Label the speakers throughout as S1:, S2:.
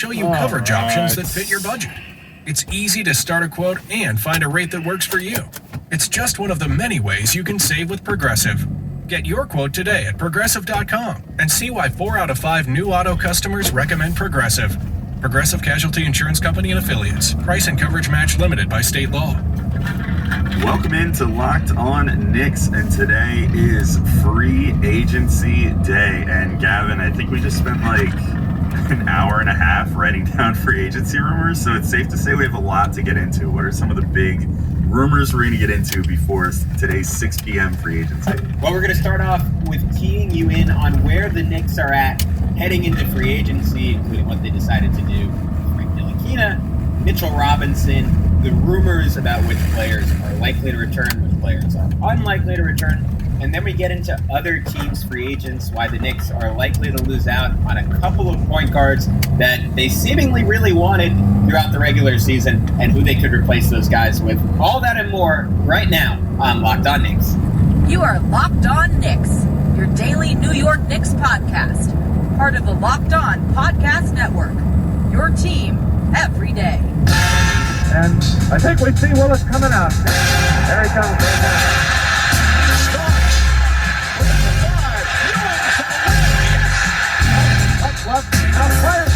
S1: show you coverage options that fit your budget. It's easy to start a quote and find a rate that works for you. It's just one of the many ways you can save with Progressive. Get your quote today at Progressive.com and see why 4 out of 5 new auto customers recommend Progressive. Progressive Casualty Insurance Company and Affiliates. Price and coverage match limited by state law.
S2: Welcome into Locked On Knicks, and today is free agency day. And Gavin, I think we just spent like an hour and a half writing down free agency rumors, so it's safe to say we have a lot to get into. What are some of the big rumors we're going to get into before today's 6 p.m. free agency?
S3: Well, we're going to start off with keying you in on where the Knicks are at heading into free agency, including what they decided to do with Frank Ntilikina, Mitchell Robinson, the rumors about which players are likely to return, which players are unlikely to return, and then we get into other teams' free agents, why the Knicks are likely to lose out on a couple of point guards that they seemingly really wanted throughout the regular season, and who they could replace those guys with. All that and more right now on Locked On Knicks.
S4: You are Locked On Knicks, your daily New York Knicks podcast, part of the Locked On Podcast Network, your team every day.
S5: And I think we see Willis coming out. There he comes. Left, out fire.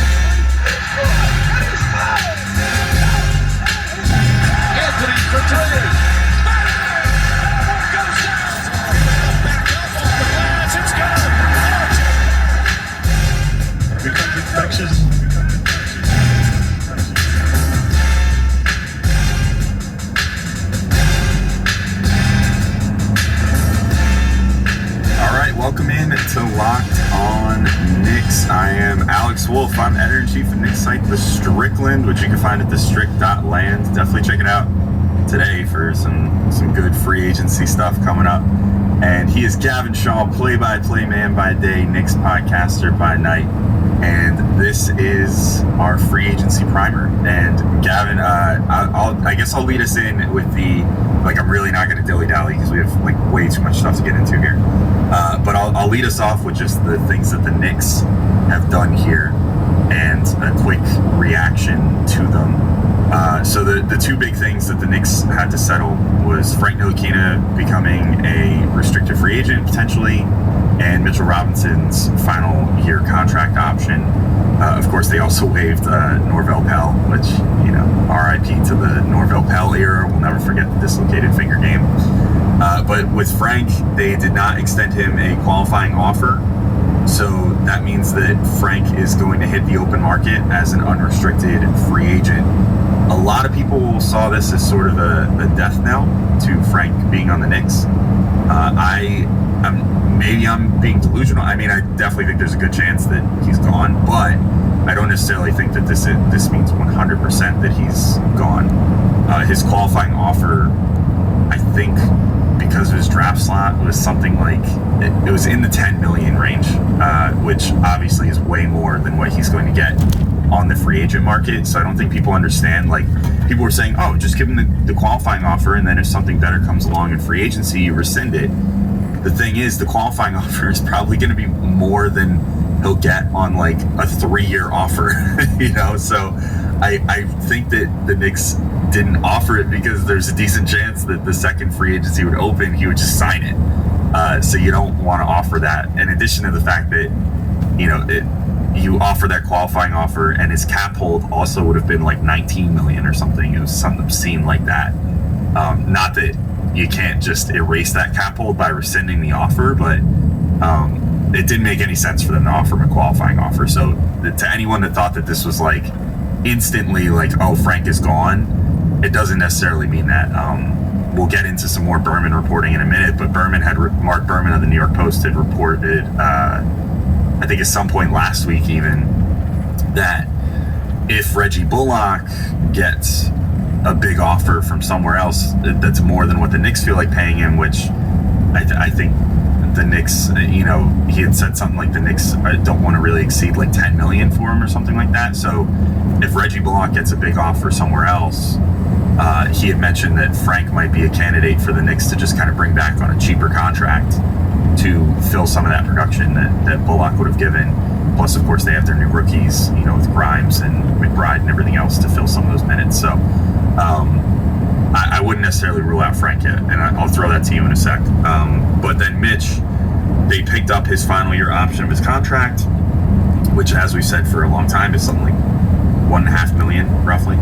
S6: Anthony for three. Goes down. Back up off the glass. It's good. Becomes infectious.
S2: Welcome in to Locked On Knicks. I am Alex Wolf. I'm editor-in-chief of Knicks site The Strickland, which you can find at thestrick.land. Definitely check it out today for some good free agency stuff coming up. And he is Gavin Shaw, play-by-play man by day, Knicks podcaster by night. And this is our free agency primer. And Gavin, I guess I'll lead us in with I'm really not going to dilly-dally because we have way too much stuff to get into here. But I'll lead us off with just the things that the Knicks have done here and a quick reaction to them. So the two big things that the Knicks had to settle was Frank Ntilikina becoming a restricted free agent potentially, and Mitchell Robinson's final year contract option. Of course, they also waived Norvel Pelle, which, RIP to the Norvel Pelle era. We'll never forget the dislocated finger game. But with Frank, they did not extend him a qualifying offer. So that means that Frank is going to hit the open market as an unrestricted free agent. A lot of people saw this as sort of a death knell to Frank being on the Knicks. Maybe I'm being delusional. I mean, I definitely think there's a good chance that he's gone, but I don't necessarily think that this means 100% that he's gone. His qualifying offer, I think, because of his draft slot, was something like it was in the 10 million range, which obviously is way more than what he's going to get on the free agent market. So I don't think people understand. People were saying, oh, just give him the qualifying offer, and then if something better comes along in free agency, you rescind it. The thing is, the qualifying offer is probably going to be more than he'll get on a 3-year offer, So I think that the Knicks didn't offer it because there's a decent chance that the second free agency would open, he would just sign it. So you don't want to offer that. In addition to the fact that, you offer that qualifying offer and his cap hold also would have been 19 million or something. It was something obscene like that. Not that you can't just erase that cap hold by rescinding the offer, but it didn't make any sense for them to offer him a qualifying offer. So to anyone that thought that this was instantly oh, Frank is gone, it doesn't necessarily mean that. We'll get into some more Berman reporting in a minute, but Mark Berman of the New York Post had reported, I think at some point last week even, that if Reggie Bullock gets a big offer from somewhere else that's more than what the Knicks feel like paying him, which I think the Knicks, he had said something like the Knicks don't want to really exceed 10 million for him or something like that. So if Reggie Bullock gets a big offer somewhere else, he had mentioned that Frank might be a candidate for the Knicks to just kind of bring back on a cheaper contract to fill some of that production that Bullock would have given. Plus, of course, they have their new rookies, with Grimes and McBride and everything else to fill some of those minutes. So I wouldn't necessarily rule out Frank yet, and I'll throw that to you in a sec. But then Mitch, they picked up his final year option of his contract, which, as we've said for a long time, is something like $1.5 million roughly.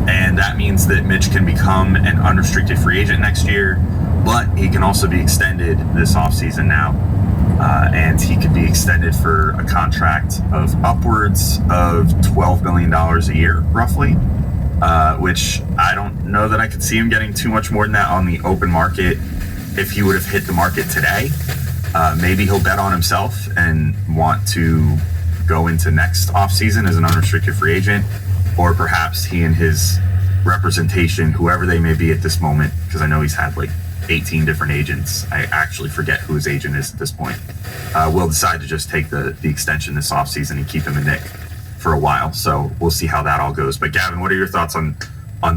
S2: And that means that Mitch can become an unrestricted free agent next year, but he can also be extended this offseason now. And he could be extended for a contract of upwards of $12 million a year, roughly, which I don't know that I could see him getting too much more than that on the open market if he would have hit the market today. Maybe he'll bet on himself and want to go into next offseason as an unrestricted free agent, or perhaps he and his representation, whoever they may be at this moment, because I know he's had like 18 different agents. I actually forget who his agent is at this point. Will decide to just take the extension this offseason and keep him a Knick for a while. So we'll see how that all goes. But Gavin, what are your thoughts on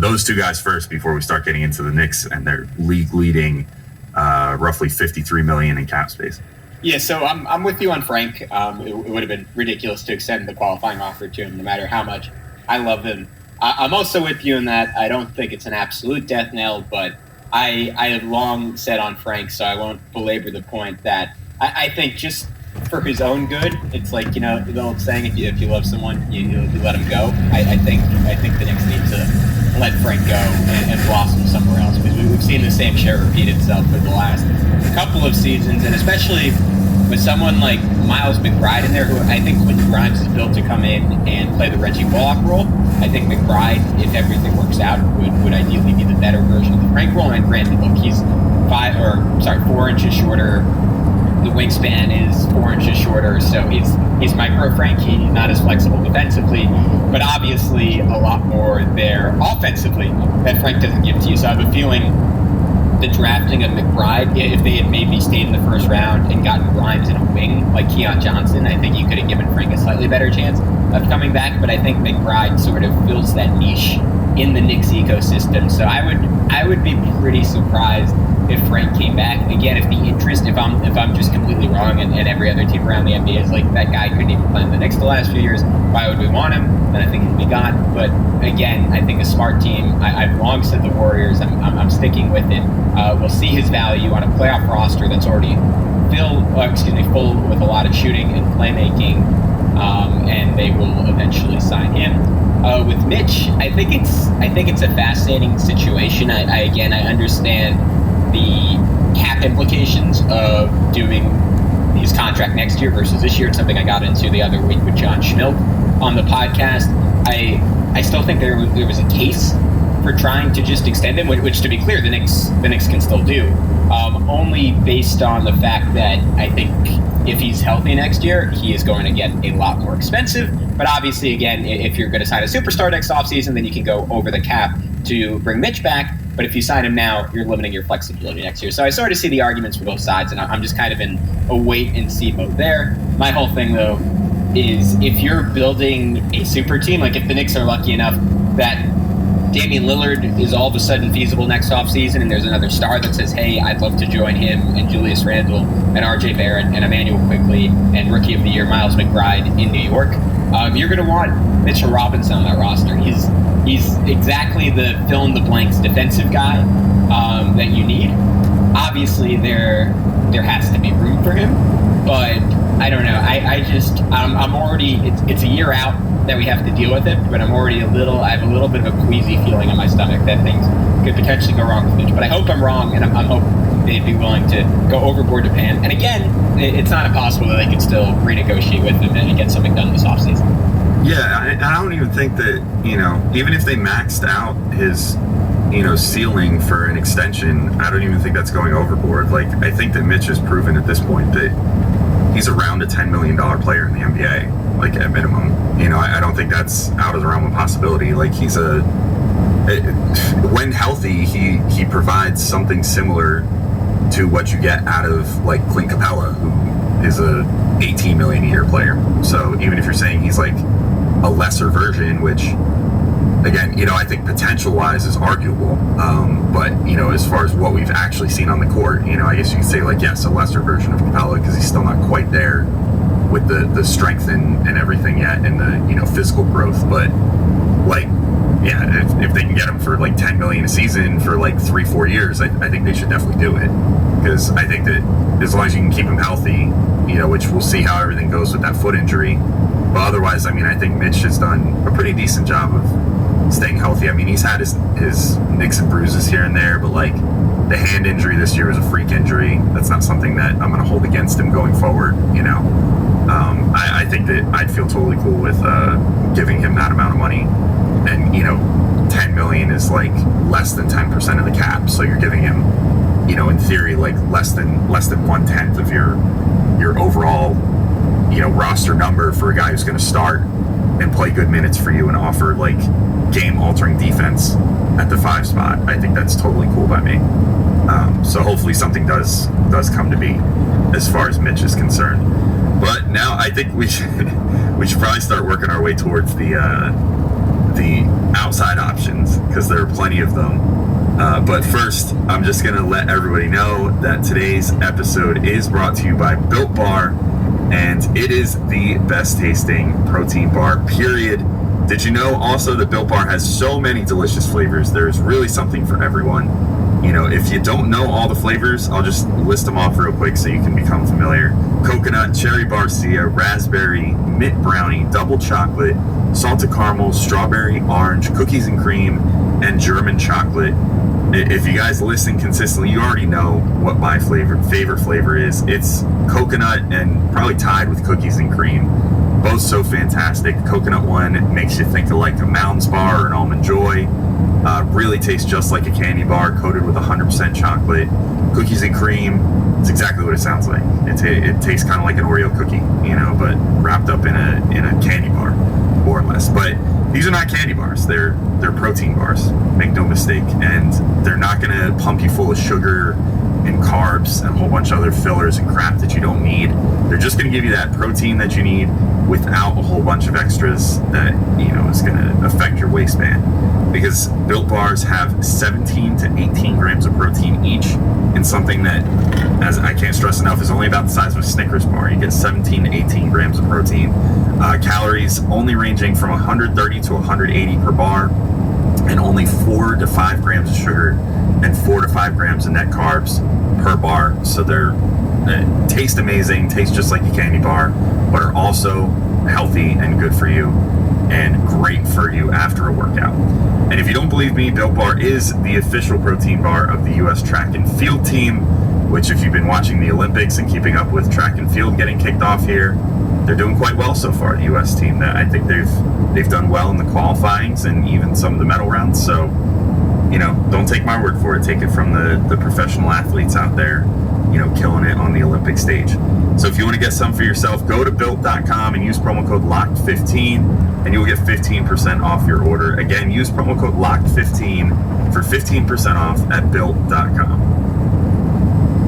S2: those two guys first before we start getting into the Knicks and their league leading roughly $53 million in cap space?
S3: Yeah, so I'm with you on Frank. It would have been ridiculous to extend the qualifying offer to him, no matter how much I love him. I'm also with you in that I don't think it's an absolute death knell, but I have long said on Frank, so I won't belabor the point, that I think just for his own good, it's like, the old saying, if you love someone, you let him go. I think the Knicks need to let Frank go and blossom somewhere else, because we've seen the same shit repeat itself for the last couple of seasons, and especially with someone like Miles McBride in there, who I think Quentin Grimes is built to come in and play the Reggie Bullock role. I think McBride, if everything works out, would ideally be the better version of the Frank role. And granted, look, he's 4 inches shorter. The wingspan is 4 inches shorter, so he's micro Frank. He's not as flexible defensively, but obviously a lot more there offensively that Frank doesn't give to you. So I have a feeling the drafting of McBride, if they had maybe stayed in the first round and gotten Grimes in a wing like Keon Johnson, I think you could have given Frank a slightly better chance of coming back. But I think McBride sort of fills that niche in the Knicks ecosystem. So I would be pretty surprised if Frank came back. Again, if the interest, if I'm just completely wrong and every other team around the NBA is like, that guy couldn't even play in the Knicks the last few years, why would we want him? Then I think he'll be gone. But again, I think a smart team, I've long said the Warriors, I'm sticking with it. We'll see his value on a playoff roster that's already full with a lot of shooting and playmaking, and they will eventually sign him. With Mitch, I think it's a fascinating situation. I understand the cap implications of doing his contract next year versus this year. It's something I got into the other week with John Schmilk on the podcast. I still think there was a case for trying to just extend him, which, to be clear, the Knicks can still do, only based on the fact that I think if he's healthy next year, he is going to get a lot more expensive. But obviously, again, if you're going to sign a superstar next offseason, then you can go over the cap to bring Mitch back. But if you sign him now, you're limiting your flexibility next year. So I sort of see the arguments for both sides, and I'm just kind of in a wait-and-see mode there. My whole thing, though, is if you're building a super team, like if the Knicks are lucky enough that Damian Lillard is all of a sudden feasible next offseason, and there's another star that says, hey, I'd love to join him, and Julius Randle, and RJ Barrett, and Emmanuel Quickley, and Rookie of the Year Miles McBride in New York, you're going to want Mitchell Robinson on that roster. He's exactly the fill-in-the-blanks defensive guy that you need. Obviously, there has to be room for him, but I don't know. I'm already, it's a year out that we have to deal with it, but I have a little bit of a queasy feeling in my stomach that things could potentially go wrong with Mitch. But I hope I'm wrong, and I'm hoping they'd be willing to go overboard to Pan. And again, it's not impossible that they could still renegotiate with him and get something done this offseason.
S2: Yeah, I don't even think that, even if they maxed out his, ceiling for an extension, I don't even think that's going overboard. Like, I think that Mitch has proven at this point that he's around a $10 million player in the NBA, like at minimum. I don't think that's out of the realm of possibility. Like, when healthy, he provides something similar to what you get out of like Clint Capella, who is a $18 million a year player. So even if you're saying he's like a lesser version, which again, I think potential-wise is arguable, but as far as what we've actually seen on the court, I guess you could say like, yes, a lesser version of Capella because he's still not quite there. with the strength and everything yet, and the physical growth. But like, yeah, if they can get him for like $10 million a season for like 3-4 years, I think they should definitely do it, because I think that as long as you can keep him healthy, which we'll see how everything goes with that foot injury. But otherwise, I mean, I think Mitch has done a pretty decent job of staying healthy. I mean, he's had his nicks and bruises here and there, but like the hand injury this year was a freak injury. That's not something that I'm going to hold against him going forward. I think that I'd feel totally cool with giving him that amount of money, and $10 million is like less than 10% of the cap, so you're giving him, in theory, like less than 1/10 of your overall roster number for a guy who's going to start and play good minutes for you and offer like game-altering defense at the 5 spot. I think that's totally cool by me. So hopefully something does come to be as far as Mitch is concerned. But now I think we should probably start working our way towards the outside options, because there are plenty of them. But first, I'm just going to let everybody know that today's episode is brought to you by Built Bar, and it is the best tasting protein bar, period. Did you know also that Built Bar has so many delicious flavors? There's really something for everyone. If you don't know all the flavors, I'll just list them off real quick so you can become familiar. Coconut, cherry barcia, raspberry, mint brownie, double chocolate, salted caramel, strawberry, orange, cookies and cream, and German chocolate. If you guys listen consistently, you already know what my favorite flavor is. It's coconut, and probably tied with cookies and cream. Both so fantastic. The coconut one makes you think of like a Mounds bar or an Almond Joy. Really tastes just like a candy bar coated with 100% chocolate. Cookies and cream, it's exactly what it sounds like. It tastes kind of like an Oreo cookie, but wrapped up in a candy bar, more or less. But these are not candy bars. They're protein bars. Make no mistake. And they're not going to pump you full of sugar and carbs and a whole bunch of other fillers and crap that you don't need. They're just going to give you that protein that you need without a whole bunch of extras that is going to affect your waistband. Because Built Bars have 17 to 18 grams of protein each in something that, as I can't stress enough, is only about the size of a Snickers bar. You get 17 to 18 grams of protein. Calories only ranging from 130 to 180 per bar, and only 4 to 5 grams of sugar and 4 to 5 grams of net carbs per bar. So they're taste amazing, taste just like a candy bar, but are also healthy and good for you and great for you after a workout. And if you don't believe me, Built Bar is the official protein bar of the U.S. track and field team, which, if you've been watching the Olympics and keeping up with track and field getting kicked off here, they're doing quite well so far, the U.S. team. I think they've done well in the qualifyings and even some of the medal rounds. So, don't take my word for it. Take it from the professional athletes out there, killing it on the Olympic stage. So if you want to get some for yourself, go to Built.com and use promo code LOCKED15, and you'll get 15% off your order. Again, use promo code LOCKED15 for 15% off at Built.com.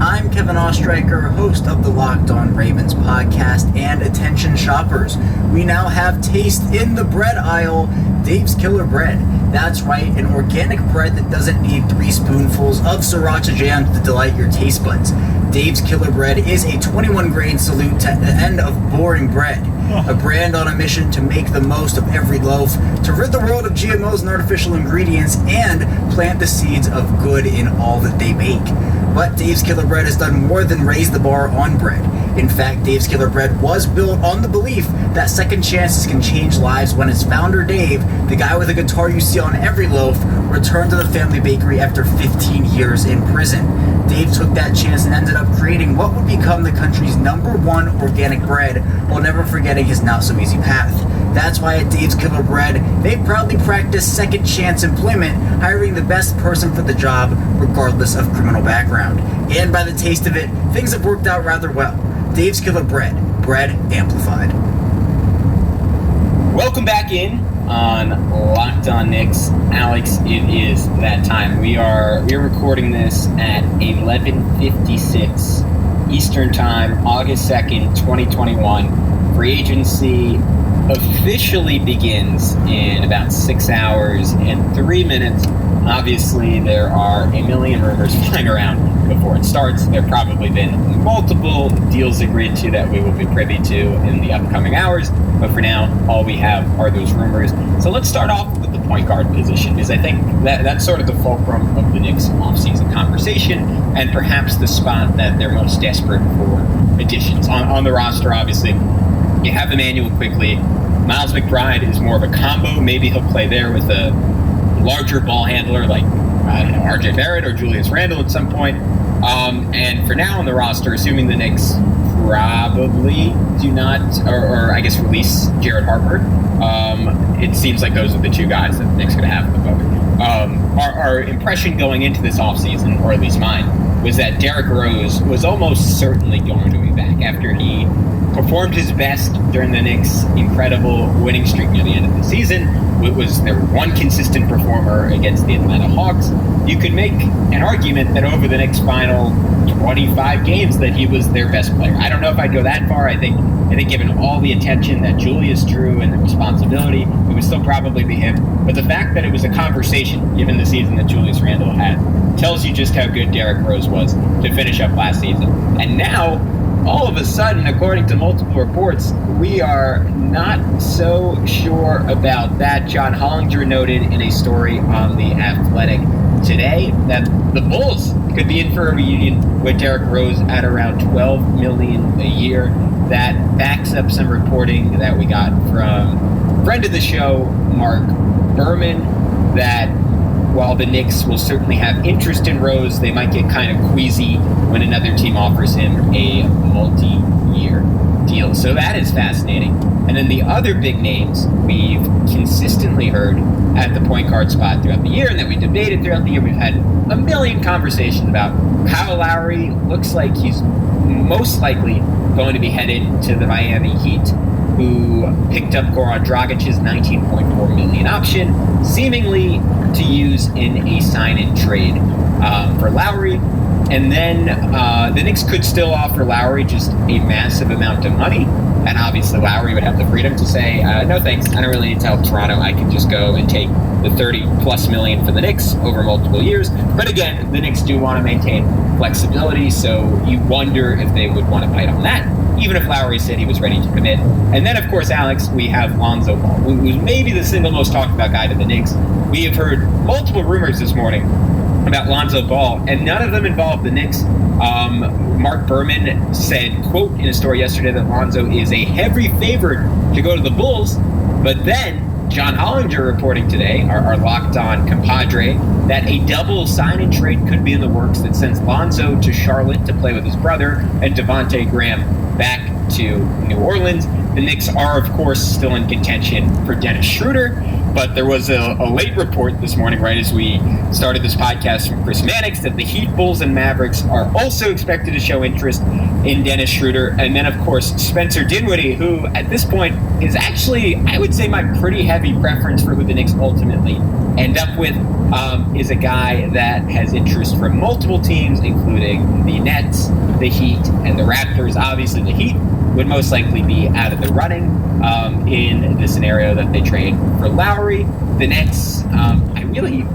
S7: I'm Kevin Ostreicher, host of the Locked On Ravens podcast, and attention shoppers, we now have taste in the bread aisle, Dave's Killer Bread. That's right, an organic bread that doesn't need 3 spoonfuls of sriracha jam to delight your taste buds. Dave's Killer Bread is a 21-grain salute to the end of boring bread. A brand on a mission to make the most of every loaf, to rid the world of GMOs and artificial ingredients, and plant the seeds of good in all that they make. But Dave's Killer Bread has done more than raise the bar on bread. In fact, Dave's Killer Bread was built on the belief that second chances can change lives when its founder, Dave, the guy with a guitar you see on every loaf, returned to the family bakery after 15 years in prison. Dave took that chance and ended up creating what would become the country's #1 organic bread, while never forgetting his not-so-easy path. That's why at Dave's Killer Bread, they proudly practice second chance employment, hiring the best person for the job, regardless of criminal background. And by the taste of it, things have worked out rather well. Dave's Killer Bread, bread amplified.
S3: Welcome back in on Locked On Knicks. Alex, it is that time. We are recording this at 11:56 Eastern Time, August 2nd, 2021. Free agency officially begins in about 6 hours and 3 minutes. Obviously, there are a million rumors flying around before it starts. There have probably been multiple deals agreed to that we will be privy to in the upcoming hours. But for now, all we have are those rumors. So let's start off with the point guard position, because I think that's sort of the fulcrum of the Knicks offseason conversation, and perhaps the spot that they're most desperate for additions. On the roster, obviously, you have Emmanuel Quickley. Miles McBride is more of a combo. Maybe he'll play there with a larger ball handler like RJ Barrett or Julius Randle at some point. And for now on the roster, assuming the Knicks probably do not, or I guess release Jared Harper, it seems like those are the two guys that the Knicks are going to have at the moment. Our impression going into this offseason, or at least mine, was that Derrick Rose was almost certainly going to be back after he performed his best during the Knicks' incredible winning streak near the end of the season. It was their one consistent performer against the Atlanta Hawks. You could make an argument that over the Knicks' final 25 games that he was their best player. I don't know if I'd go that far. I think given all the attention that Julius drew and the responsibility, it would still probably be him. But the fact that it was a conversation, given the season that Julius Randle had, tells you just how good Derrick Rose was to finish up last season. And now, all of a sudden, according to multiple reports, we are not so sure about that. John Hollinger noted in a story on The Athletic today that the Bulls could be in for a reunion with Derrick Rose at around $12 million a year. That backs up some reporting that we got from friend of the show, Mark Berman, that while the Knicks will certainly have interest in Rose, they might get kind of queasy when another team offers him a multi-year deal. So that is fascinating. And then the other big names we've consistently heard at the point guard spot throughout the year, and that we debated throughout the year, we've had a million conversations about. Kyle Lowry looks like he's most likely going to be headed to the Miami Heat, who picked up Goran Dragic's $19.4 million option, seemingly to use in a sign-and trade for Lowry. And then the Knicks could still offer Lowry just a massive amount of money. And obviously Lowry would have the freedom to say, no thanks, I don't really need to help Toronto. I can just go and take the $30+ million for the Knicks over multiple years. But again, the Knicks do want to maintain flexibility, so you wonder if they would want to bite on that, even if Lowry said he was ready to commit. And then, of course, Alex, we have Lonzo Ball, who's maybe the single most talked about guy to the Knicks. We have heard multiple rumors this morning about Lonzo Ball, and none of them involve the Knicks. Mark Berman said, quote, in a story yesterday, that Lonzo is a heavy favorite to go to the Bulls. But then John Hollinger reporting today, our locked-on compadre, that a double sign-and-trade could be in the works that sends Lonzo to Charlotte to play with his brother and Devontae Graham back to New Orleans. The Knicks are, of course, still in contention for Dennis Schroeder, but there was a late report this morning, right as we started this podcast, from Chris Mannix, that the Heat, Bulls, and Mavericks are also expected to show interest in Dennis Schroeder. And then, of course, Spencer Dinwiddie, who at this point is actually, I would say, my pretty heavy preference for who the Knicks ultimately end up with, is a guy that has interest from multiple teams, including the Nets, the Heat, and the Raptors. Obviously, the Heat would most likely be out of the running in the scenario that they trade for Lowry. The Nets,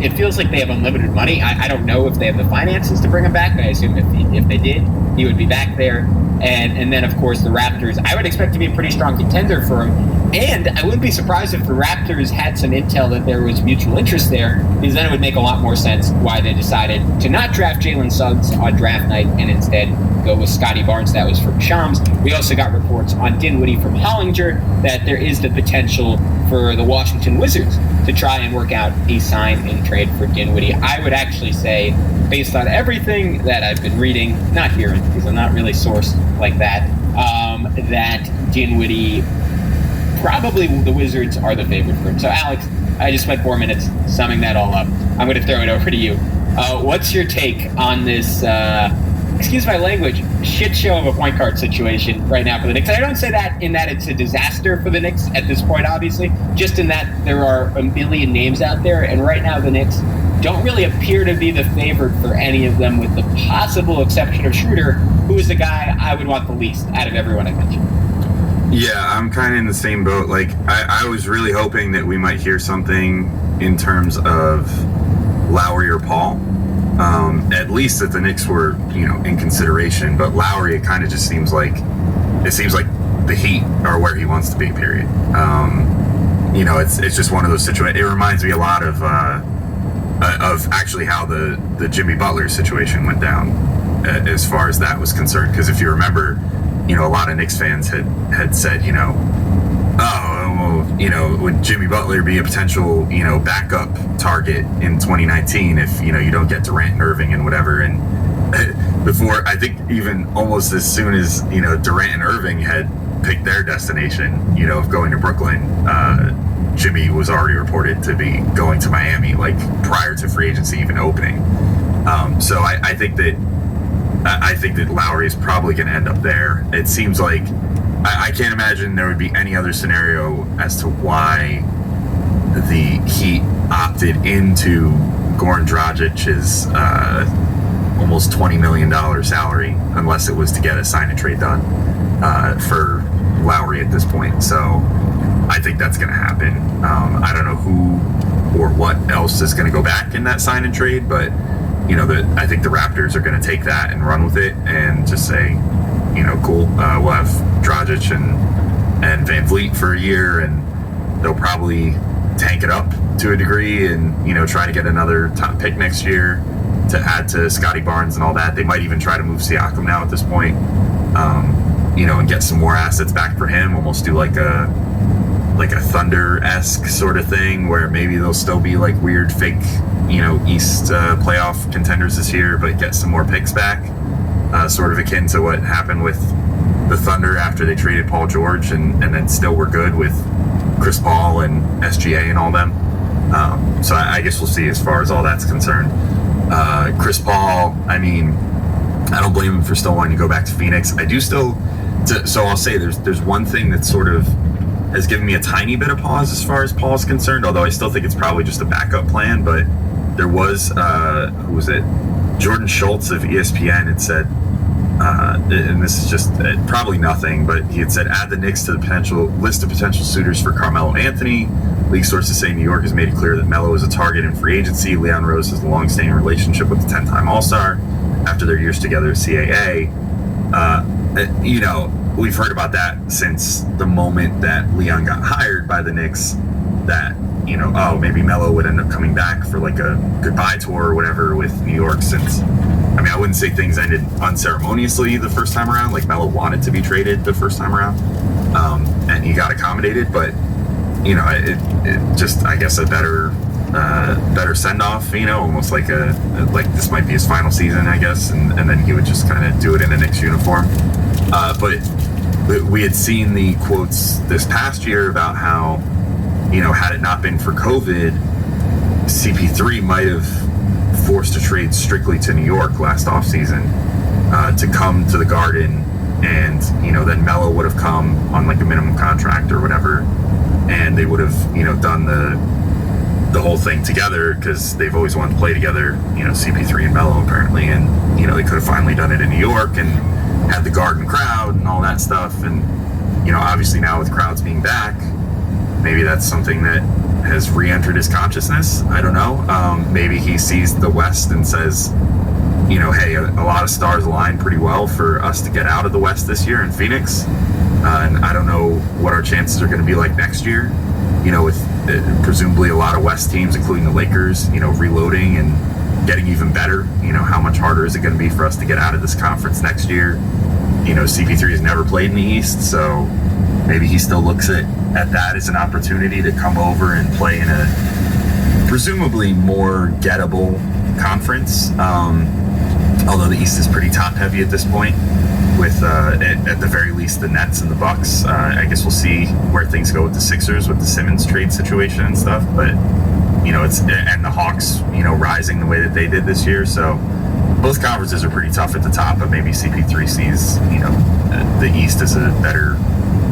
S3: it feels like they have unlimited money. I don't know if they have the finances to bring him back. I assume if they did, he would be back there. And then, of course, the Raptors, I would expect to be a pretty strong contender for him. And I wouldn't be surprised if the Raptors had some intel that there was mutual interest there, because then it would make a lot more sense why they decided to not draft Jalen Suggs on draft night and instead go with Scotty Barnes. That was from Shams. We also got reports on Dinwiddie from Hollinger that there is the potential for the Washington Wizards to try and work out a sign and trade for Dinwiddie. I would actually say, based on everything that I've been reading, not hearing, because I'm not really sourced like that, that Dinwiddie, probably the Wizards are the favorite for him. So, Alex, I just spent 4 minutes summing that all up. I'm going to throw it over to you. What's your take on this, excuse my language, shit show of a point guard situation right now for the Knicks? And I don't say that in that it's a disaster for the Knicks at this point, obviously, just in that there are a million names out there, and right now the Knicks don't really appear to be the favorite for any of them, with the possible exception of Schroeder, who is the guy I would want the least out of everyone I mentioned.
S2: Yeah, I'm kind of in the same boat. Like, I was really hoping that we might hear something in terms of Lowry or Paul. At least that the Knicks were, in consideration. But Lowry, it kind of just seems like the Heat are where he wants to be. Period. It's just one of those situations. It reminds me a lot of actually how the Jimmy Butler situation went down, as far as that was concerned. Because if you remember, a lot of Knicks fans had said, would Jimmy Butler be a potential, backup target in 2019 if, you don't get Durant and Irving and whatever. And before, I think even almost as soon as, Durant and Irving had picked their destination, of going to Brooklyn, Jimmy was already reported to be going to Miami, like prior to free agency even opening. So I think that Lowry is probably going to end up there. It seems like I can't imagine there would be any other scenario as to why the Heat opted into Goran Dragic's almost $20 million salary, unless it was to get a sign and trade done for Lowry at this point. So I think that's going to happen. I don't know who or what else is going to go back in that sign and trade, but I think the Raptors are going to take that and run with it and just say, cool. We'll have Dragic and Van Vliet for a year, and they'll probably tank it up to a degree and, try to get another top pick next year to add to Scotty Barnes and all that. They might even try to move Siakam now at this point, and get some more assets back for him, almost do like a Thunder-esque sort of thing where maybe they'll still be like weird fake, East playoff contenders this year, but get some more picks back. Sort of akin to what happened with the Thunder after they traded Paul George and then still were good with Chris Paul and SGA and all them. So I guess we'll see as far as all that's concerned. Chris Paul, I don't blame him for still wanting to go back to Phoenix. I do still, so I'll say there's one thing that sort of has given me a tiny bit of pause as far as Paul's concerned, although I still think it's probably just a backup plan. But there was, who was it? Jordan Schultz of ESPN had said, and this is just probably nothing, but he had said, add the Knicks to the list of potential suitors for Carmelo Anthony. League sources say New York has made it clear that Melo is a target in free agency. Leon Rose has a long-standing relationship with the 10-time All-Star after their years together at CAA. We've heard about that since the moment that Leon got hired by the Knicks, that, maybe Melo would end up coming back for like a goodbye tour or whatever with New York, since, I wouldn't say things ended unceremoniously the first time around. Like, Melo wanted to be traded the first time around, and he got accommodated, but, it just, I guess, a better send-off, almost like this might be his final season, I guess, and then he would just kind of do it in a Knicks uniform. But we had seen the quotes this past year about how, had it not been for COVID, CP3 might have forced a trade strictly to New York last offseason to come to the Garden, and, then Melo would have come on like a minimum contract or whatever, and they would have, done the whole thing together, because they've always wanted to play together, CP3 and Melo apparently, and, they could have finally done it in New York and had the Garden crowd and all that stuff. And, obviously now with crowds being back, maybe that's something that has re-entered his consciousness. I don't know. Maybe he sees the West and says, hey, a lot of stars align pretty well for us to get out of the West this year in Phoenix. And I don't know what our chances are going to be like next year, with presumably a lot of West teams, including the Lakers, reloading and getting even better. How much harder is it going to be for us to get out of this conference next year? CP3 has never played in the East, so maybe he still looks at that as an opportunity to come over and play in a presumably more gettable conference. Although the East is pretty top heavy at this point, with at the very least the Nets and the Bucks. I guess we'll see where things go with the Sixers with the Simmons trade situation and stuff. But and the Hawks, rising the way that they did this year. So both conferences are pretty tough at the top, but maybe CP3 sees the East as a better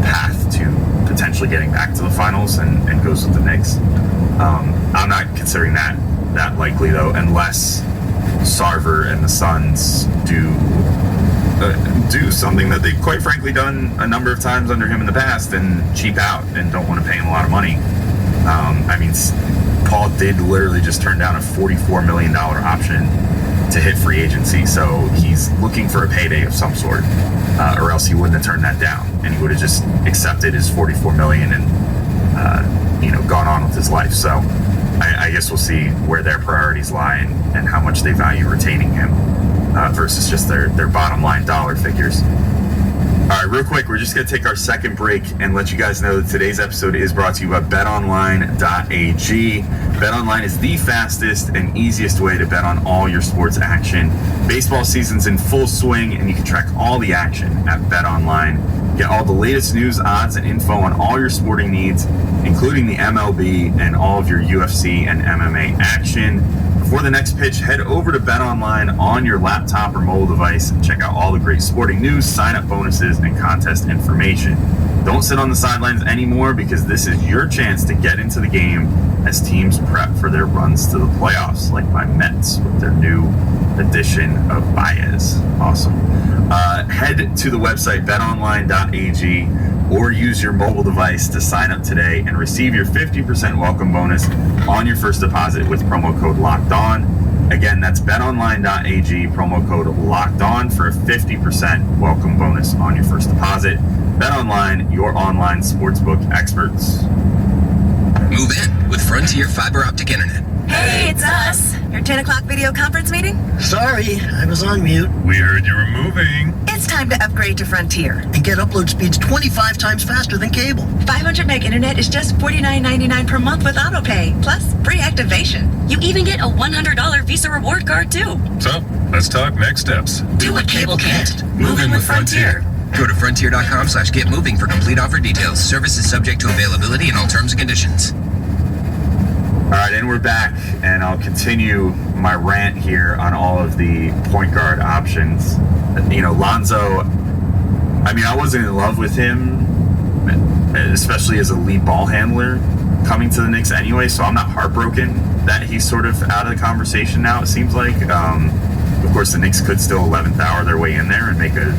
S2: path to potentially getting back to the finals and goes with the Knicks. I'm not considering that likely though, unless Sarver and the Suns do something that they've quite frankly done a number of times under him in the past and cheap out and don't want to pay him a lot of money. Paul Paul did literally just turn down a $44 million option to hit free agency, so he's looking for a payday of some sort, or else he wouldn't have turned that down, and he would have just accepted his $44 million and gone on with his life. So I guess we'll see where their priorities lie and how much they value retaining him versus just their bottom line dollar figures. All right, real quick, we're just going to take our second break and let you guys know that today's episode is brought to you by betonline.ag. BetOnline is the fastest and easiest way to bet on all your sports action. Baseball season's in full swing, and you can track all the action at BetOnline. Get all the latest news, odds, and info on all your sporting needs, including the MLB and all of your UFC and MMA action. Before the next pitch, head over to BetOnline on your laptop or mobile device and check out all the great sporting news, sign-up bonuses, and contest information. Don't sit on the sidelines anymore, because this is your chance to get into the game as teams prep for their runs to the playoffs, like my Mets with their new addition of Baez. Awesome. Head to the website betonline.ag or use your mobile device to sign up today and receive your 50% welcome bonus on your first deposit with promo code LOCKEDON. Again, that's betonline.ag, promo code LOCKEDON for a 50% welcome bonus on your first deposit. BetOnline, your online sportsbook experts.
S8: Move in with Frontier Fiber Optic Internet.
S9: Hey, it's us. Your 10 o'clock video conference meeting?
S10: Sorry, I was on mute.
S6: We heard you were moving.
S9: It's time to upgrade to Frontier.
S10: And get upload speeds 25 times faster than cable.
S9: 500 meg internet is just $49.99 per month with autopay, plus free activation. You even get a $100 Visa reward card, too.
S6: So, let's talk next steps.
S9: Do what cable can't. Move in with Frontier.
S8: Go to frontier.com/getmoving for complete offer details. Service is subject to availability and all terms and conditions.
S2: All right, and we're back, and I'll continue my rant here on all of the point guard options. Lonzo, I wasn't in love with him, especially as a lead ball handler coming to the Knicks anyway, so I'm not heartbroken that he's sort of out of the conversation now, it seems like. Of course, the Knicks could still 11th hour their way in there and make a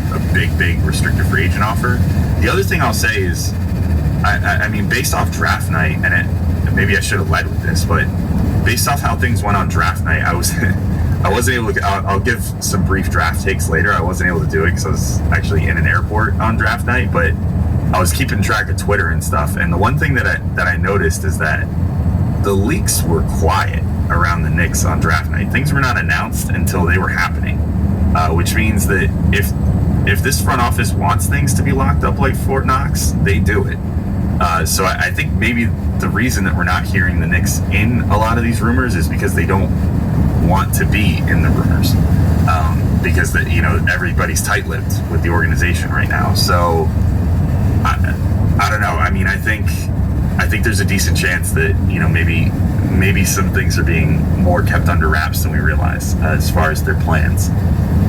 S2: big restricted free agent offer. The other thing I'll say is, based off draft night, and maybe I should have led with this, but based off how things went on draft night, I wasn't able to. I'll give some brief draft takes later. I wasn't able to do it because I was actually in an airport on draft night, but I was keeping track of Twitter and stuff. And the one thing that I noticed is that the leaks were quiet around the Knicks on draft night. Things were not announced until they were happening, which means that if this front office wants things to be locked up like Fort Knox, they do it. So I think maybe the reason that we're not hearing the Knicks in a lot of these rumors is because they don't want to be in the rumors, because everybody's tight-lipped with the organization right now. So I don't know. I think there's a decent chance that maybe some things are being more kept under wraps than we realize as far as their plans,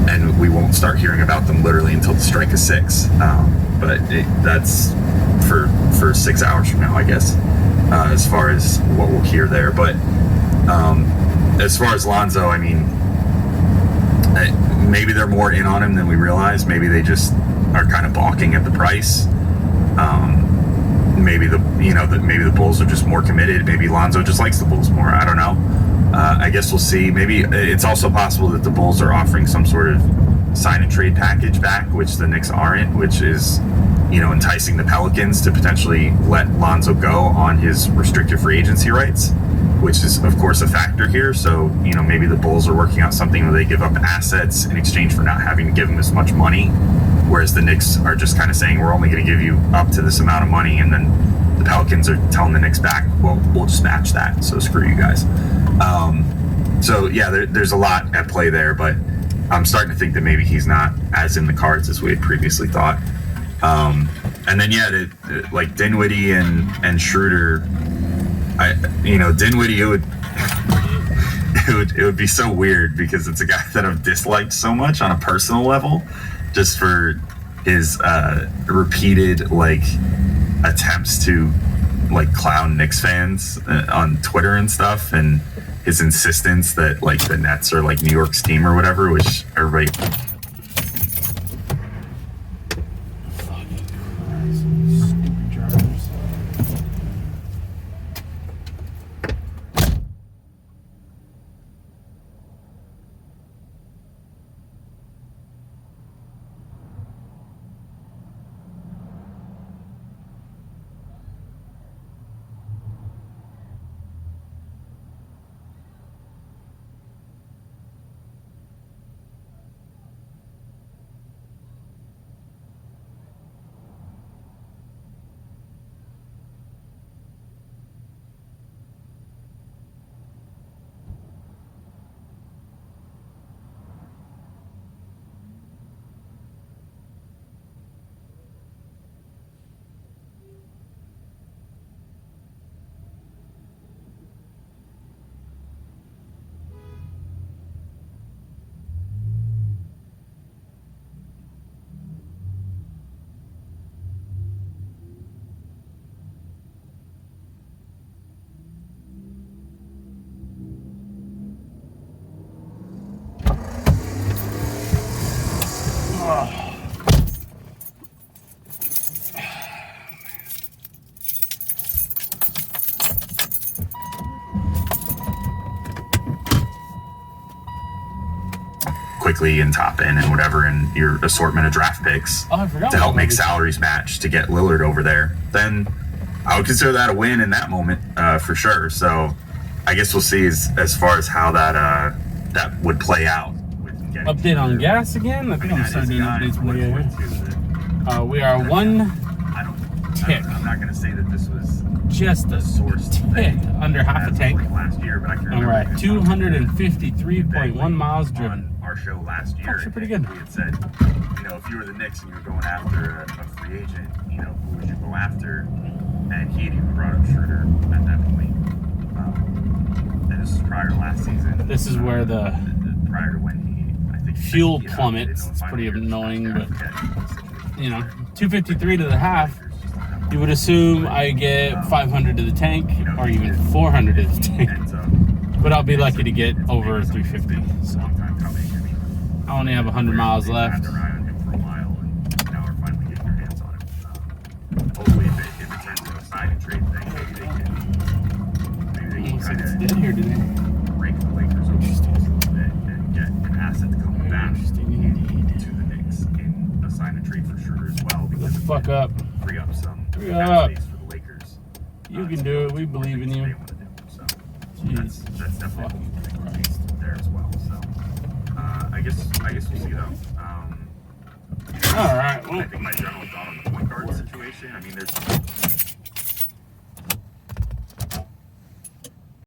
S2: and we won't start hearing about them literally until the strike of 6. But that's for 6 hours from now, I guess, as far as what we'll hear there. But as far as Lonzo, maybe they're more in on him than we realize. Maybe they just are kind of balking at the price. Maybe the Bulls are just more committed. Maybe Lonzo just likes the Bulls more. I don't know. I guess we'll see. Maybe it's also possible that the Bulls are offering some sort of sign and trade package back, which the Knicks aren't, which is enticing the Pelicans to potentially let Lonzo go on his restricted free agency rights, which is of course a factor here. So maybe the Bulls are working out something where they give up assets in exchange for not having to give him as much money, whereas the Knicks are just kind of saying, we're only going to give you up to this amount of money, and then the Pelicans are telling the Knicks back, well, we'll just match that, so screw you guys. So yeah, there's a lot at play there, but I'm starting to think that maybe he's not as in the cards as we had previously thought. And then like Dinwiddie and Schroeder, Dinwiddie, it would be so weird because it's a guy that I've disliked so much on a personal level, just for his repeated attempts to clown Knicks fans on Twitter and stuff, and his insistence that the Nets are New York's team or whatever, which everybody. quickly and Toppin and whatever, and your assortment of draft picks
S11: Oh, I forgot
S2: to help
S11: about
S2: make
S11: that.
S2: salaries match to get Lillard over there, then I would consider that a win in that moment for sure. So I guess we'll see as far as how that would play out. With getting
S11: Update on gas again. I think I'm starting doing updates when we get here. We are one tick.
S2: I'm not going to say that this was
S11: Just a
S2: source
S11: tick under half a tank.
S2: last year, but I can
S11: And we're at
S2: remember
S11: 253.1 miles driven.
S2: on our show last year.
S11: Actually pretty good.
S2: We had said, if you were the Knicks and you were going after a free agent, who would you go after? And he had even brought up Schroeder at that point. And this is prior to last season.
S11: This is where the
S2: prior to when he, I think,
S11: fuel plummets. It's pretty annoying, but 253 to the half. You would assume I get 500 to the tank, or even 400 to the tank. But I'll be lucky to get over 350. So I only have 100 miles left.
S2: Hopefully, if it turns into a sign and trade thing, maybe they can
S11: Looks
S2: try
S11: like it's
S2: to
S11: dead here today.
S2: break the Lakers over just a little bit and get an asset to come back to the Knicks in a sign and trade for sure as well.
S11: The
S2: Because
S11: fuck up.
S2: free up some
S11: Free
S2: cap
S11: up.
S2: space for the Lakers.
S11: You can do it. We believe in you.
S2: They want to do. So
S11: Jeez.
S2: that's definitely
S11: Fucking Christ.
S2: there as well. So I guess we'll see though.
S11: All right.
S2: I
S11: Well,
S2: think my general thought on the point guard situation. I mean, there's